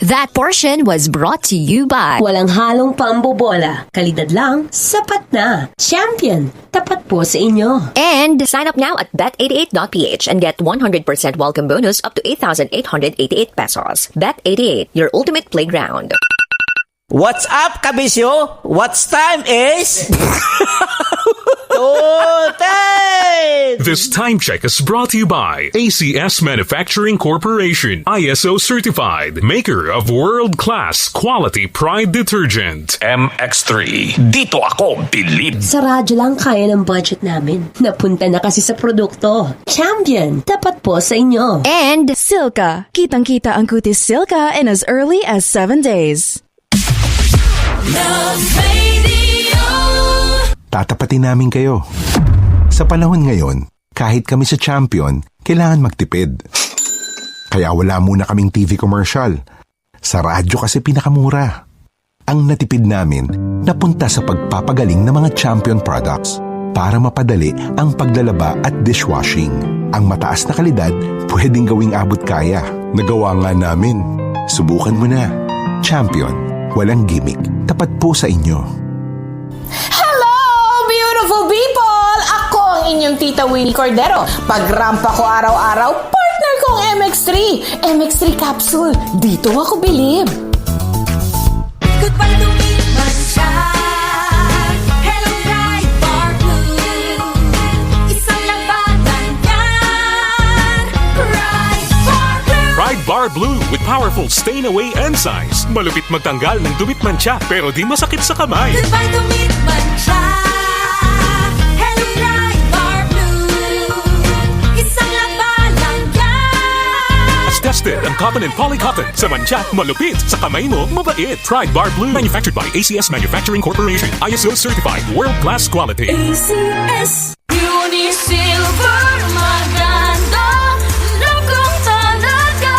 That portion was brought to you by Walang halong pambobola. Kalidad lang, sapat na. Champion, tapat po sa inyo. and sign up now at bet88.ph and get 100% welcome bonus up to 8,888 pesos. Bet88, your ultimate playground. What's up, Kabisyo? What's time is... 2:10! This time check is brought to you by ACS Manufacturing Corporation, ISO certified, maker of world-class quality Pride detergent. MX3. Dito ako bilib. Sa radyo lang kaya ng budget namin. Napunta na kasi sa produkto. Champion, tapat po sa inyo. And Silka. Kitang-kita ang kutis Silka in as early as 7 days. Tatapatin namin kayo. Sa panahon ngayon, kahit kami sa Champion, kailangan magtipid. Kaya wala muna kaming TV commercial. Sa radyo kasi pinakamura. Ang natipid namin, napunta sa pagpapagaling ng mga Champion products para mapadali ang paglalaba at dishwashing. Ang mataas na kalidad, pwedeng gawing abot kaya. Nagawa nga namin. Subukan mo na. Champion, walang gimmick. Tapat po sa inyo. Hello, beautiful people! Ako ang inyong tita Winnie Cordero. Pagrampa ko araw-araw, partner kong MX3. MX3 capsule. Dito ako bilib. Goodbye, lumipas siya. Hello, Pride Bar Blue. Isang labanan yan. Pride Bar Blue. Pride Bar Blue with powerful stain-away enzymes. Malupit magtanggal ng dubit mancha pero di masakit sa kamay. Goodbye, lumipas siya. Hello, Pride Bar Blue. Isang labanan yan. As tested ang cotton and polycotton. Sa mancha, malupit. Sa kamay mo, mabait. Pride Bar Blue. Manufactured by ACS Manufacturing Corporation. ISO certified. World-class quality. ACS. Unisilver, maganda. Lokong talaga.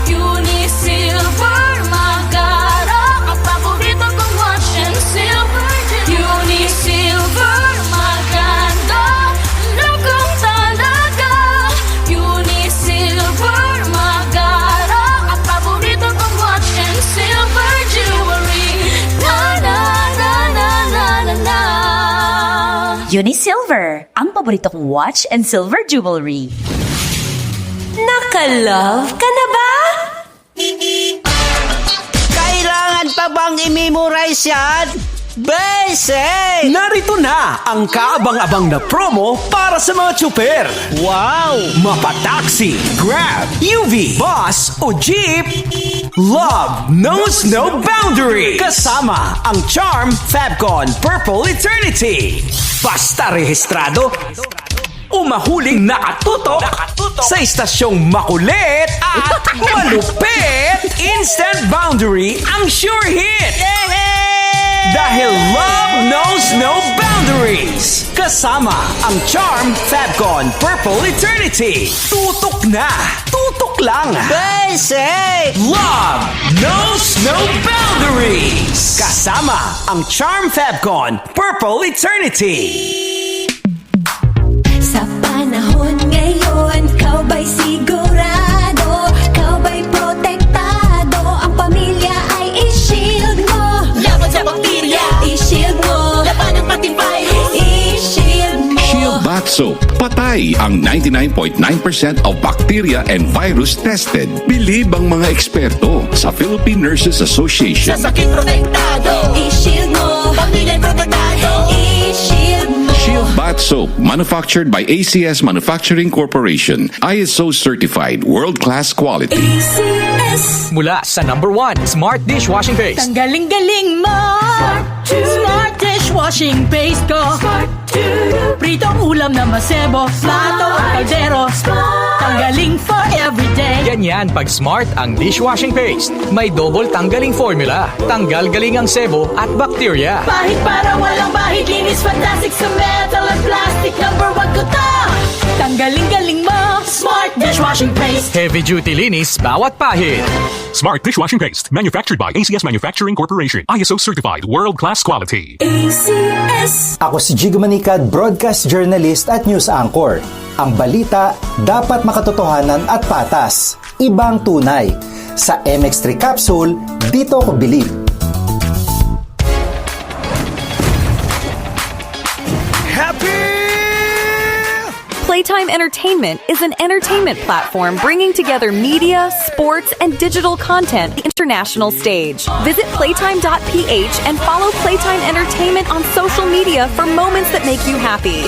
Unisilver, magara. Ang paborito kong watch and silver. Unisilver, maganda. Lokong talaga. Unisilver, magara. Ang paborito kong watch and silver jewelry. Na na na na na na na. Unisilver, ang paborito kong watch and silver jewelry. Naka-love ka na ba? Kailangan pa bang i-memorize yan? Basic! Narito na ang kaabang-abang na promo para sa mga tsuper. Wow! Mapa-taxi, Grab, UV, Bus o Jeep, Love knows no boundary. Kasama ang Charm Fabcon Purple Eternity. Basta rehistrado o mahuling nakatutok sa istasyong makulit at malupit, Instant Boundary ang sure hit. Dahil love knows no boundaries. Kasama ang Charm Fabcon Purple Eternity. Tutok na, tutok lang. Basic! Love knows no boundaries. Kasama ang Charm Fabcon Purple Eternity. Sa panahon ngayon, kau ba'y sigurado? Kau ba'y protektado? Ang pamilya ay i-shield mo. Laban sa bakterya, i-shield mo. Laban ng pati virus, i-shield mo. Shield Bath Soap. Patay ang 99.9% of bacteria and virus tested. Bilib ang mga eksperto sa Philippine Nurses Association. Sa sakit protektado, i-shield mo. Pamilya protektado, i-shield mo. Shield Bath Soap, manufactured by ACS Manufacturing Corporation. ISO certified, world-class quality. ACS. Mula sa #1 Smart Dishwashing Paste. Ang galing-galing mo. Smart dishwashing paste ko. Pritong ulam na masebo. Plato at kaldero. Tanggaling for everyday. Ganyan pag Smart ang dishwashing paste. May double tanggaling formula. Tanggal galing ang sebo at bakterya. Bahid para walang bahid. Linis fantastic sa metal at plastic. #1 ko to. Tanggaling-galing mo. Smart dishwashing paste. Heavy duty linis bawat pahid. Smart Dishwashing Paste. Manufactured by ACS Manufacturing Corporation. ISO certified. World-class quality. ACS. Ako si Jigo Manicad, broadcast journalist at news anchor. Ang balita dapat makatotohanan at patas. Ibang tunay. Sa MX3 capsule, dito ako believe. Playtime Entertainment is an entertainment platform bringing together media, sports, and digital content the international stage. Visit playtime.ph and follow Playtime Entertainment on social media for moments that make you happy.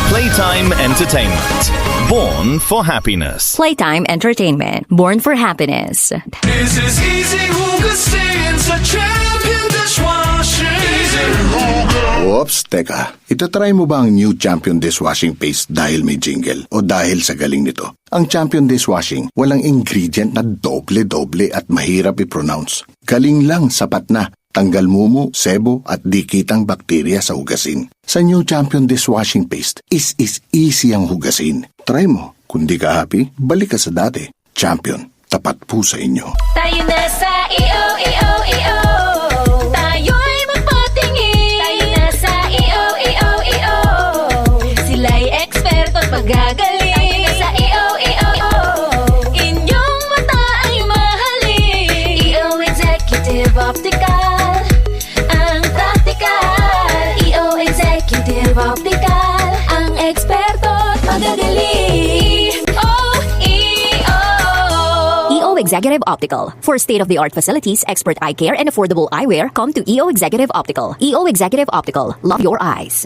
Playtime Entertainment. Born for happiness. Playtime Entertainment. Born for happiness. This is Easy Hugasin's a champion dishwashing. Oops, teka. Itatry mo ba ang new Champion Dishwashing Paste dahil may jingle o dahil sa galing nito? Ang Champion Dishwashing, walang ingredient na doble-doble at mahirap i-pronounce. Galing lang, sapat na. Tanggal mumu, sebo at dikitang bakterya sa hugasin. Sa new Champion Dishwashing Paste, is easy ang hugasin. Try mo. Kung di ka happy, balik ka sa dati. Champion, tapat po sa inyo. Tayo na sa EO. Tayo'y magpatingin. Tayo na sa EO. Sila'y eksperto at magagaling. Tayo na sa EO. Inyong mata ay mahalin. EO Executive Optical. Ang practical. EO Executive Optical. Ang eksperto at magagaling. EO Executive Optical. For state-of-the-art facilities, expert eye care, and affordable eyewear, come to EO Executive Optical. EO Executive Optical. Love your eyes.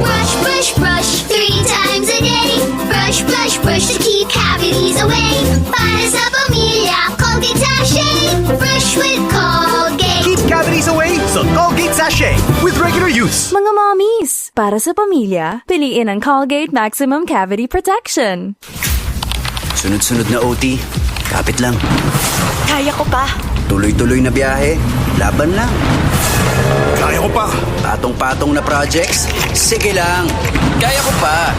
Brush, brush, brush 3 times a day. Brush, brush, brush to keep cavities away. Para sa pamilya, Colgate Sachet. Brush with Colgate. Keep cavities away sa Colgate Sachet with regular use. Mga mommies, para sa pamilya, piliin ang Colgate Maximum Cavity Protection. Sunod-sunod na OT, kapit lang. Kaya ko pa. Tuloy-tuloy na biyahe, laban lang. Kaya ko pa. Patong-patong na projects, sige lang. Kaya ko pa.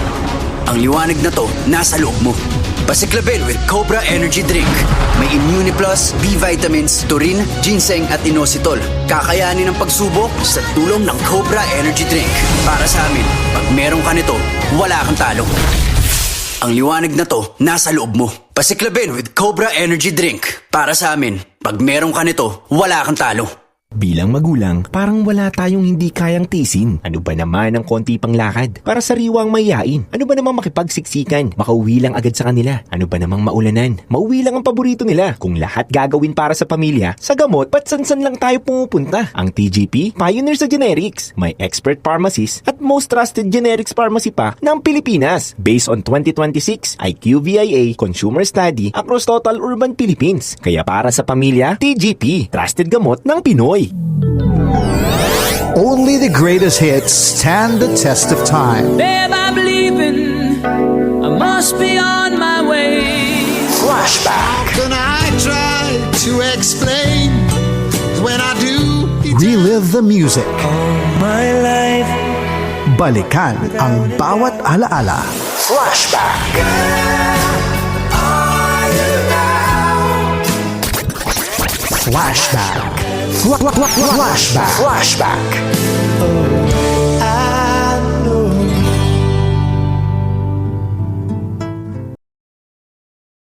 Ang liwanag na to, nasa loob mo. Pasiklaben with Cobra Energy Drink. May Immuniplus, B vitamins, taurine, ginseng at inositol. Kakayanin ang pagsubok sa tulong ng Cobra Energy Drink. Para sa amin, pag meron ka nito, wala kang talo. Ang liwanag na to, nasa loob mo. Pasiklaben with Cobra Energy Drink. Para sa amin, pag meron ka nito, wala kang talo. Bilang magulang, parang wala tayong hindi kayang tiisin. Ano ba naman ang konti pang lakad? Para sariwang mayayain. Ano ba namang makipagsiksikan? Makauwi lang agad sa kanila. Ano ba namang maulanan? Mauwi lang ang paborito nila. Kung lahat gagawin para sa pamilya, sa gamot, ba't sansan lang tayo pumupunta? Ang TGP, pioneer sa generics. May expert pharmacist at most trusted generics pharmacy pa ng Pilipinas. Based on 2026 IQVIA Consumer Study across total urban Philippines. Kaya para sa pamilya, TGP, trusted gamot ng Pinoy. Only the greatest hits stand the test of time. Babe, I'm leaving. I must be on my way. Flashback. How can I try to explain when I do? Relive the music. All my life. Balikan ang bawat alaala. Flashback. Flashback. Flashback. Flashback.